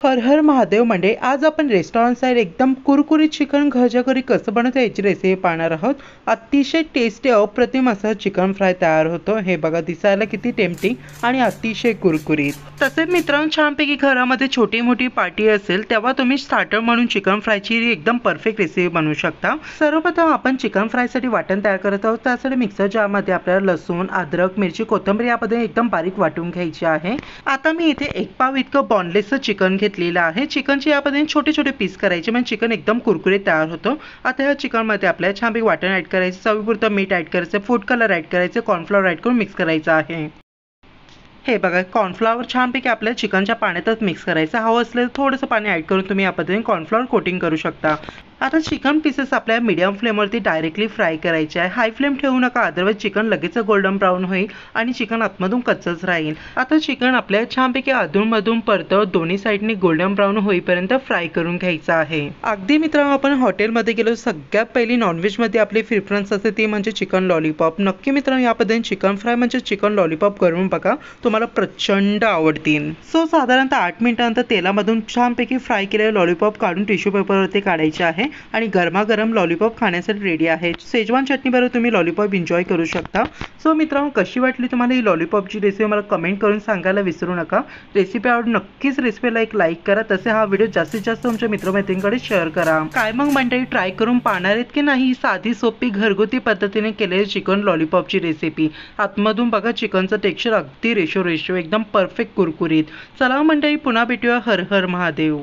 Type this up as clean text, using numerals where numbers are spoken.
हर हर महादेव मंडळी, आज आपण रेस्टॉरंट स्टाईल एकदम कुरकुरीत चिकन घरच्या घरी कसं बनवतं याची रेसिपी पाहणार आहोत। अतिशय टेस्टी अप्रतिम असा चिकन फ्राय तयार होतो। हे बघा, दिसायला किती टेम्पटिंग आणि अतिशय कुरकुरीत। तसेच मित्रांनो, छानपैकी घरामध्ये छोटी मोठी पार्टी असेल तेव्हा तुम्ही स्टार्टर म्हणून चिकन फ्रायची एकदम परफेक्ट रेसिपी बनवू शकता। सर्वप्रथम आपण चिकन फ्रायसाठी वाटण तयार करत आहोत। त्यासाठी मिक्सर जारमध्ये आपल्याला लसूण, अद्रक, मिरची, कोथिंबीर यामध्ये एकदम बारीक वाटून घ्यायची आहे। आता मी इथे 1 पाव इतकं बॉनलेस चिकन घेतलेलं आहे। चिकनचे या पद्धतीने छोटे छोटे पीस करायचे, म्हणजे चिकन एकदम कुरकुरीत तयार होतं। आता ह्या चिकन मध्ये आपल्याला छानपैकी वाटण ऍड करायचं, चवीपुरतं मीठ ऍड करायचं, फूड कलर ऍड करायचं, कॉर्नफ्लॉवर ऍड करून मिक्स करायचं आहे। हे बघा, कॉर्नफ्लॉवर छानपैकी आपल्या चिकनच्या पाण्यातच मिक्स करायचं। हवं असलं थोडंसं पाणी ऍड करून तुम्ही या पद्धतीने कॉर्नफ्लॉवर कोटिंग करू शकता। आता चिकन पीसेस आपल्याला मीडियम फ्लेमवरती डायरेक्टली फ्राय करायचे आहे। हाय फ्लेम ठेवू नका, अदरवाईज चिकन लगेच गोल्डन ब्राऊन होईल आणि चिकन आतमधून कच्चच राहील। आता चिकन आपल्याला छानपैकी अधूनमधून परतवत दोन्ही साईडनी गोल्डन ब्राऊन होईपर्यंत फ्राय करून घ्यायचं आहे। अगदी मित्रांनो, आपण हॉटेलमध्ये गेलो, सगळ्यात पहिली नॉनव्हेजमध्ये आपली प्रिफरन्स असते ती म्हणजे चिकन लॉलीपॉप। नक्की मित्रांनो, या पद्धतीने चिकन फ्राय म्हणजे चिकन लॉलीपॉप करून बघा, तुम्हाला प्रचंड आवडतील। सो साधारणतः 8 मिनिटांनंतर तेलामधून छानपैकी फ्राय केलेले लॉलीपॉप काढून टिश्यू पेपरवरती काढायचे आहे आणि गरमागरम लॉलीपॉप खाण्यासाठी रेडी आहे। शेजवान चटणी बरोबर तुम्ही लॉलीपॉप एन्जॉय करू शकता। सो मित्रांनो, कशी वाटली तुम्हाला ही लॉलीपॉपची रेसिपी मला कमेंट करून सांगायला विसरू नका। रेसिपी आवडून नक्कीच रेसिपीला एक लाईक करा, तसे हा व्हिडिओ जास्तीत जास्त तुमच्या मित्रमैत्रिणींकडे शेअर करा। काय मग मंडळी, ट्राय करून पाहणार आहेत की नाही साधी सोपी घरगुती पद्धतीने केलेली चिकन लॉलीपॉपची रेसिपी? आतमधून बघा, चिकनचं टेक्स्चर अगदी रेशो एकदम परफेक्ट कुरकुरीत। चला मंडळी, पुन्हा भेटूया। हर हर महादेव।